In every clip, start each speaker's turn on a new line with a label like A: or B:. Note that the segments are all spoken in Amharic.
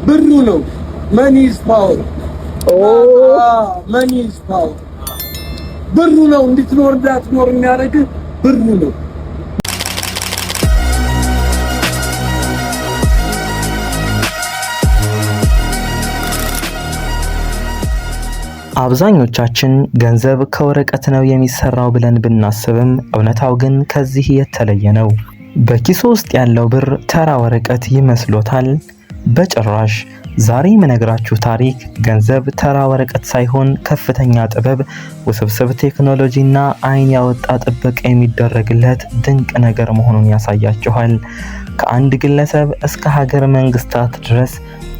A: ብሩ ነው። መኒ ኢዝ ፓወር። መኒ ኢዝ ፓወር። ብሩ ነው እንድትኖር እንዳትኖር የሚያደርግህ ብሩ ነው።
B: አብዛኞቻችን ገንዘብ ከወረቀት ነው የሚሰራው ብለን ብናስብም እውነታው ግን ከዚህ የተለየ ነው። በኪሶ ውስጥ ያለው ብር ተራ ወረቀት ይመስሎታል? በጭራሽ። ዛሬ የምነግራችሁ ታሪክ ገንዘብ ተራ ወረቀት ሳይሆን ከፍተኛ ጥበብ፣ ውስብስብ ቴክኖሎጂና ዓይን ያወጣ ጥበቃ የሚደረግለት ድንቅ ነገር መሆኑን ያሳያችኋል። ከአንድ ግለሰብ እስከ ሀገር መንግስታት ድረስ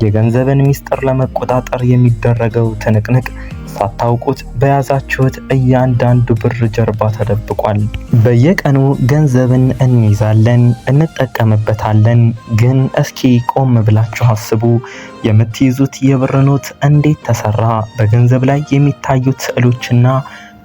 B: የገንዘብን ሚስጥር ለመቆጣጠር የሚደረገው ትንቅንቅ ሳታውቁት በያዛችሁት እያንዳንዱ ብር ጀርባ ተደብቋል። በየቀኑ ገንዘብን እንይዛለን፣ እንጠቀምበታለን። ግን እስኪ ቆም ብላችሁ አስቡ። የምትይዙት የብር ኖት እንዴት ተሰራ? በገንዘብ ላይ የሚታዩት ስዕሎችና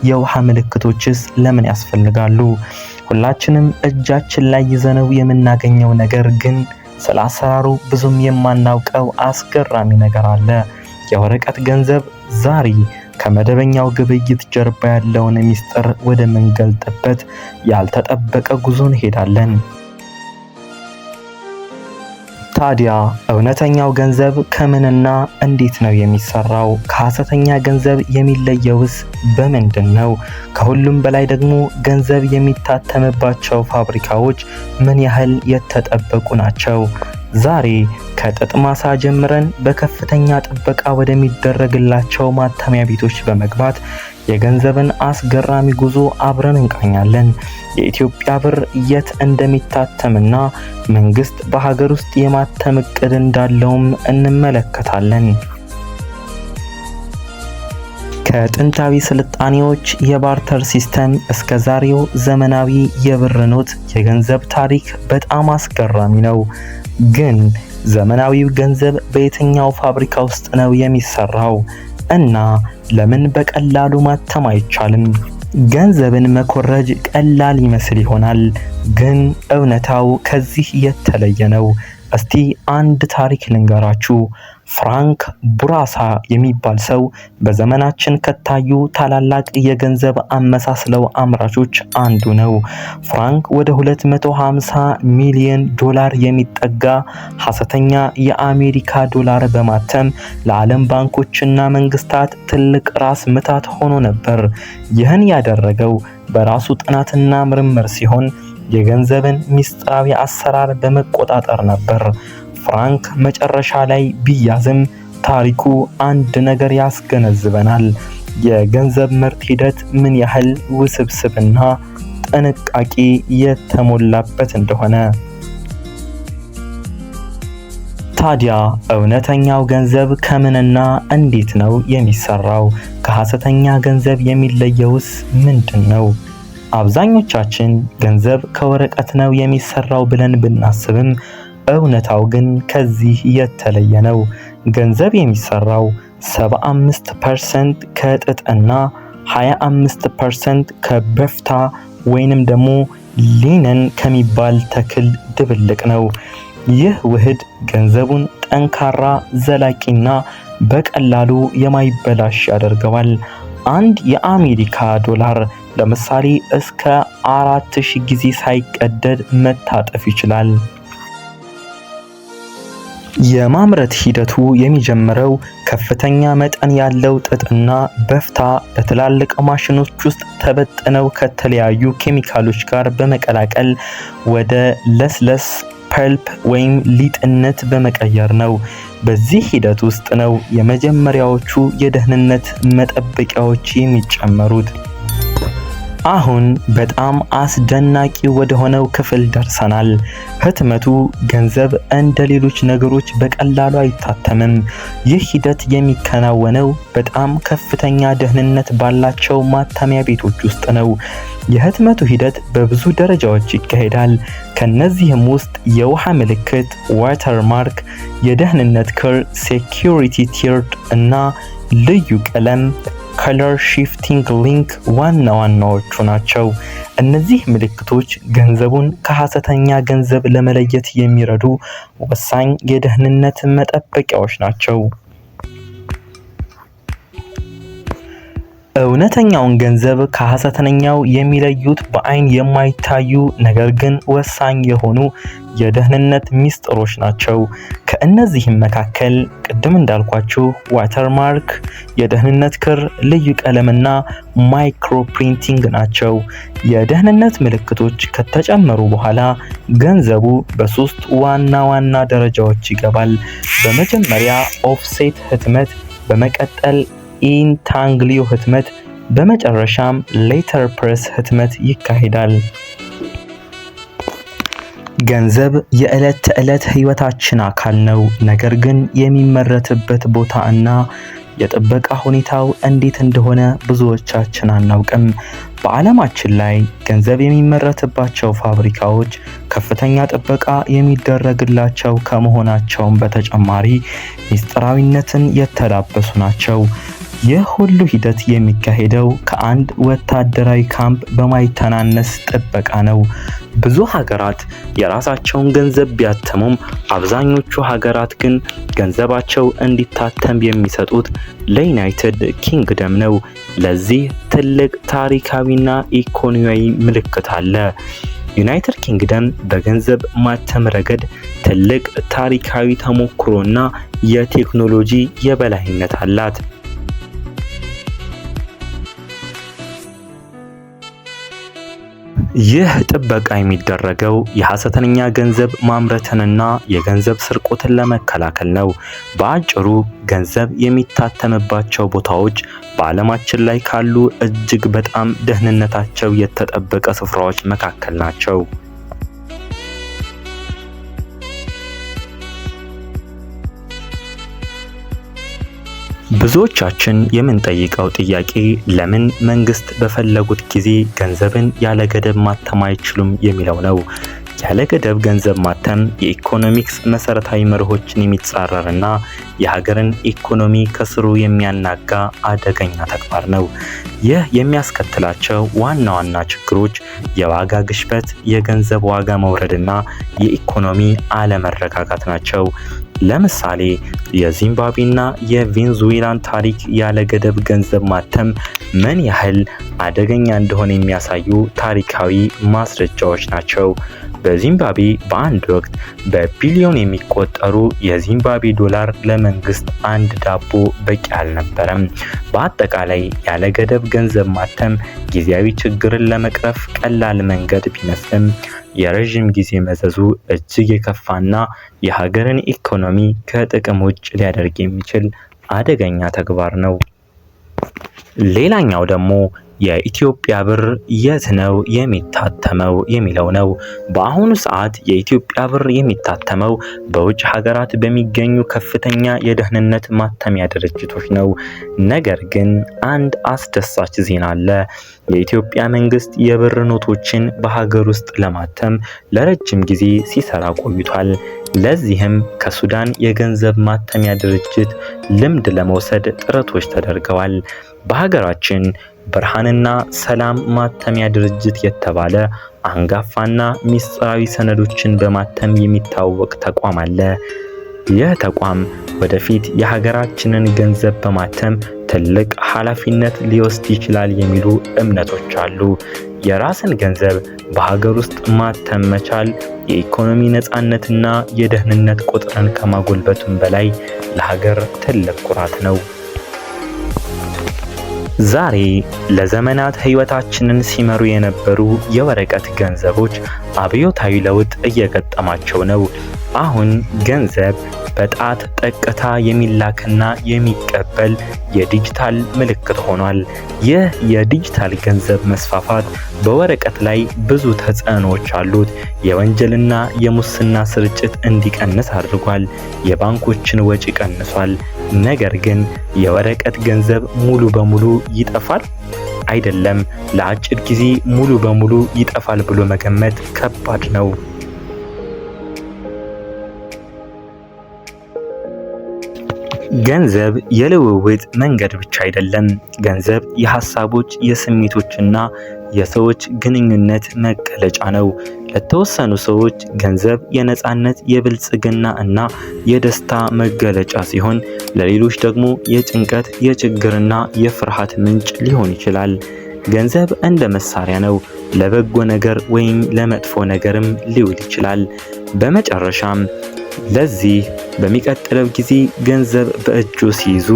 B: የውሃ ምልክቶችስ ለምን ያስፈልጋሉ? ሁላችንም እጃችን ላይ ይዘነው የምናገኘው ነገር ግን ስለ አሰራሩ ብዙም የማናውቀው አስገራሚ ነገር አለ። የወረቀት ገንዘብ ዛሬ ከመደበኛው ግብይት ጀርባ ያለውን ሚስጥር ወደምንገልጥበት ያልተጠበቀ ጉዞ እንሄዳለን። ታዲያ እውነተኛው ገንዘብ ከምንና እንዴት ነው የሚሰራው? ከሐሰተኛ ገንዘብ የሚለየውስ በምንድን ነው? ከሁሉም በላይ ደግሞ ገንዘብ የሚታተምባቸው ፋብሪካዎች ምን ያህል የተጠበቁ ናቸው? ዛሬ ከጥጥ ማሳ ጀምረን በከፍተኛ ጥበቃ ወደሚደረግላቸው ማተሚያ ቤቶች በመግባት የገንዘብን አስገራሚ ጉዞ አብረን እንቃኛለን። የኢትዮጵያ ብር የት እንደሚታተምና መንግስት በሀገር ውስጥ የማተም እቅድ እንዳለውም እንመለከታለን። ከጥንታዊ ስልጣኔዎች የባርተር ሲስተም እስከ ዛሬው ዘመናዊ የብር ኖት የገንዘብ ታሪክ በጣም አስገራሚ ነው። ግን ዘመናዊው ገንዘብ በየትኛው ፋብሪካ ውስጥ ነው የሚሰራው? እና ለምን በቀላሉ ማተም አይቻልም? ገንዘብን መኮረጅ ቀላል ይመስል ይሆናል፣ ግን እውነታው ከዚህ የተለየ ነው። እስቲ አንድ ታሪክ ልንገራችሁ። ፍራንክ ቡራሳ የሚባል ሰው በዘመናችን ከታዩ ታላላቅ የገንዘብ አመሳስለው አምራቾች አንዱ ነው። ፍራንክ ወደ 250 ሚሊዮን ዶላር የሚጠጋ ሐሰተኛ የአሜሪካ ዶላር በማተም ለዓለም ባንኮችና መንግስታት ትልቅ ራስ ምታት ሆኖ ነበር። ይህን ያደረገው በራሱ ጥናትና ምርምር ሲሆን የገንዘብን ሚስጥራዊ አሰራር በመቆጣጠር ነበር። ፍራንክ መጨረሻ ላይ ቢያዝም ታሪኩ አንድ ነገር ያስገነዝበናል። የገንዘብ ምርት ሂደት ምን ያህል ውስብስብና ጥንቃቄ የተሞላበት እንደሆነ። ታዲያ እውነተኛው ገንዘብ ከምንና እንዴት ነው የሚሰራው? ከሐሰተኛ ገንዘብ የሚለየውስ ምንድን ነው? አብዛኞቻችን ገንዘብ ከወረቀት ነው የሚሰራው ብለን ብናስብም እውነታው ግን ከዚህ የተለየ ነው። ገንዘብ የሚሰራው 75% ከጥጥና 25% ከበፍታ ወይንም ደግሞ ሊነን ከሚባል ተክል ድብልቅ ነው። ይህ ውህድ ገንዘቡን ጠንካራ፣ ዘላቂና በቀላሉ የማይበላሽ ያደርገዋል። አንድ የአሜሪካ ዶላር ለምሳሌ እስከ 4000 ጊዜ ሳይቀደድ መታጠፍ ይችላል። የማምረት ሂደቱ የሚጀምረው ከፍተኛ መጠን ያለው ጥጥና በፍታ በትላልቅ ማሽኖች ውስጥ ተበጥነው ከተለያዩ ኬሚካሎች ጋር በመቀላቀል ወደ ለስለስ ፐልፕ ወይም ሊጥነት በመቀየር ነው። በዚህ ሂደት ውስጥ ነው የመጀመሪያዎቹ የደህንነት መጠበቂያዎች የሚጨመሩት። አሁን በጣም አስደናቂ ወደ ሆነው ክፍል ደርሰናል። ህትመቱ ገንዘብ እንደ ሌሎች ነገሮች በቀላሉ አይታተምም። ይህ ሂደት የሚከናወነው በጣም ከፍተኛ ደህንነት ባላቸው ማተሚያ ቤቶች ውስጥ ነው። የህትመቱ ሂደት በብዙ ደረጃዎች ይካሄዳል። ከነዚህም ውስጥ የውሃ ምልክት ዋተርማርክ፣ የደህንነት ክር ሴኩሪቲ ቲርድ እና ልዩ ቀለም ከለር ሺፍቲንግ ሊንክ ዋና ዋናዎቹ ናቸው። እነዚህ ምልክቶች ገንዘቡን ከሐሰተኛ ገንዘብ ለመለየት የሚረዱ ወሳኝ የደህንነት መጠበቂያዎች ናቸው። እውነተኛውን ገንዘብ ከሐሰተኛው የሚለዩት በአይን የማይታዩ ነገር ግን ወሳኝ የሆኑ የደህንነት ሚስጥሮች ናቸው። ከእነዚህም መካከል ቅድም እንዳልኳችሁ ዋተርማርክ፣ የደህንነት ክር፣ ልዩ ቀለምና ማይክሮ ፕሪንቲንግ ናቸው። የደህንነት ምልክቶች ከተጨመሩ በኋላ ገንዘቡ በሶስት ዋና ዋና ደረጃዎች ይገባል። በመጀመሪያ ኦፍሴት ህትመት፣ በመቀጠል ኢንታንግሊዮ ህትመት፣ በመጨረሻም ሌተር ፕሬስ ህትመት ይካሄዳል። ገንዘብ የዕለት ተዕለት ህይወታችን አካል ነው። ነገር ግን የሚመረትበት ቦታ እና የጥበቃ ሁኔታው እንዴት እንደሆነ ብዙዎቻችን አናውቅም። በዓለማችን ላይ ገንዘብ የሚመረትባቸው ፋብሪካዎች ከፍተኛ ጥበቃ የሚደረግላቸው ከመሆናቸውም በተጨማሪ ሚስጥራዊነትን የተላበሱ ናቸው። ይህ ሁሉ ሂደት የሚካሄደው ከአንድ ወታደራዊ ካምፕ በማይተናነስ ጥበቃ ነው። ብዙ ሀገራት የራሳቸውን ገንዘብ ቢያተሙም አብዛኞቹ ሀገራት ግን ገንዘባቸው እንዲታተም የሚሰጡት ለዩናይትድ ኪንግደም ነው። ለዚህ ትልቅ ታሪካዊና ኢኮኖሚያዊ ምልክት አለ። ዩናይትድ ኪንግደም በገንዘብ ማተም ረገድ ትልቅ ታሪካዊ ተሞክሮና የቴክኖሎጂ የበላይነት አላት። ይህ ጥበቃ የሚደረገው የሐሰተኛ ገንዘብ ማምረትንና የገንዘብ ስርቆትን ለመከላከል ነው። በአጭሩ ገንዘብ የሚታተምባቸው ቦታዎች በዓለማችን ላይ ካሉ እጅግ በጣም ደህንነታቸው የተጠበቀ ስፍራዎች መካከል ናቸው። ብዙዎቻችን የምንጠይቀው ጥያቄ ለምን መንግስት በፈለጉት ጊዜ ገንዘብን ያለ ገደብ ማተም አይችሉም የሚለው ነው። ያለ ገደብ ገንዘብ ማተም የኢኮኖሚክስ መሰረታዊ መርሆችን የሚጻረርና የሀገርን ኢኮኖሚ ከስሩ የሚያናጋ አደገኛ ተግባር ነው። ይህ የሚያስከትላቸው ዋና ዋና ችግሮች የዋጋ ግሽበት፣ የገንዘብ ዋጋ መውረድና የኢኮኖሚ አለመረጋጋት ናቸው። ለምሳሌ የዚምባብዌና የቬንዙዌላን ታሪክ ያለ ገደብ ገንዘብ ማተም ምን ያህል አደገኛ እንደሆነ የሚያሳዩ ታሪካዊ ማስረጃዎች ናቸው። በዚምባብዌ በአንድ ወቅት በቢሊዮን የሚቆጠሩ የዚምባብዌ ዶላር ለመንግስት አንድ ዳቦ በቂ አልነበረም። በአጠቃላይ ያለ ገደብ ገንዘብ ማተም ጊዜያዊ ችግርን ለመቅረፍ ቀላል መንገድ ቢመስልም የረዥም ጊዜ መዘዙ እጅግ የከፋና የሀገርን ኢኮኖሚ ከጥቅም ውጭ ሊያደርግ የሚችል አደገኛ ተግባር ነው። ሌላኛው ደግሞ የኢትዮጵያ ብር የት ነው የሚታተመው የሚለው ነው። በአሁኑ ሰዓት የኢትዮጵያ ብር የሚታተመው በውጭ ሀገራት በሚገኙ ከፍተኛ የደህንነት ማተሚያ ድርጅቶች ነው። ነገር ግን አንድ አስደሳች ዜና አለ። የኢትዮጵያ መንግስት የብር ኖቶችን በሀገር ውስጥ ለማተም ለረጅም ጊዜ ሲሰራ ቆይቷል። ለዚህም ከሱዳን የገንዘብ ማተሚያ ድርጅት ልምድ ለመውሰድ ጥረቶች ተደርገዋል። በሀገራችን ብርሃንና ሰላም ማተሚያ ድርጅት የተባለ አንጋፋና ሚስጥራዊ ሰነዶችን በማተም የሚታወቅ ተቋም አለ። ይህ ተቋም ወደፊት የሀገራችንን ገንዘብ በማተም ትልቅ ኃላፊነት ሊወስድ ይችላል የሚሉ እምነቶች አሉ። የራስን ገንዘብ በሀገር ውስጥ ማተም መቻል የኢኮኖሚ ነፃነትና የደህንነት ቁጥርን ከማጎልበቱም በላይ ለሀገር ትልቅ ኩራት ነው። ዛሬ ለዘመናት ህይወታችንን ሲመሩ የነበሩ የወረቀት ገንዘቦች አብዮታዊ ለውጥ እየገጠማቸው ነው። አሁን ገንዘብ በጣት ጠቅታ የሚላክና የሚቀበል የዲጂታል ምልክት ሆኗል። ይህ የዲጂታል ገንዘብ መስፋፋት በወረቀት ላይ ብዙ ተጽዕኖዎች አሉት። የወንጀልና የሙስና ስርጭት እንዲቀንስ አድርጓል። የባንኮችን ወጪ ቀንሷል። ነገር ግን የወረቀት ገንዘብ ሙሉ በሙሉ ይጠፋል? አይደለም። ለአጭር ጊዜ ሙሉ በሙሉ ይጠፋል ብሎ መገመት ከባድ ነው። ገንዘብ የልውውጥ መንገድ ብቻ አይደለም። ገንዘብ የሐሳቦች፣ የስሜቶችና የሰዎች ግንኙነት መገለጫ ነው። ለተወሰኑ ሰዎች ገንዘብ የነጻነት፣ የብልጽግና እና የደስታ መገለጫ ሲሆን፣ ለሌሎች ደግሞ የጭንቀት፣ የችግርና የፍርሃት ምንጭ ሊሆን ይችላል። ገንዘብ እንደ መሳሪያ ነው። ለበጎ ነገር ወይም ለመጥፎ ነገርም ሊውል ይችላል። በመጨረሻም ለዚህ በሚቀጥለው ጊዜ ገንዘብ በእጆ ሲይዙ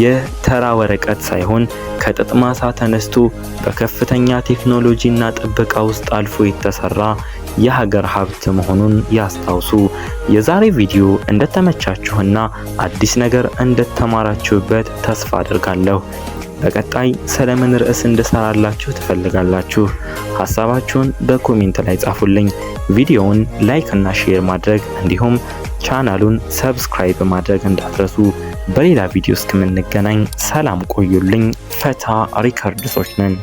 B: የተራ ወረቀት ሳይሆን ከጥጥ ማሳ ተነስቶ በከፍተኛ ቴክኖሎጂና ጥበቃ ውስጥ አልፎ የተሰራ የሀገር ሀብት መሆኑን ያስታውሱ። የዛሬ ቪዲዮ እንደተመቻችሁና አዲስ ነገር እንደተማራችሁበት ተስፋ አድርጋለሁ። በቀጣይ ስለምን ርዕስ እንድሰራላችሁ ትፈልጋላችሁ? ሐሳባችሁን በኮሜንት ላይ ጻፉልኝ። ቪዲዮውን ላይክ እና ሼር ማድረግ እንዲሁም ቻናሉን ሰብስክራይብ ማድረግ እንዳትረሱ። በሌላ ቪዲዮ እስከምንገናኝ ሰላም ቆዩልኝ። ፈታ ሪከርድሶች ነን።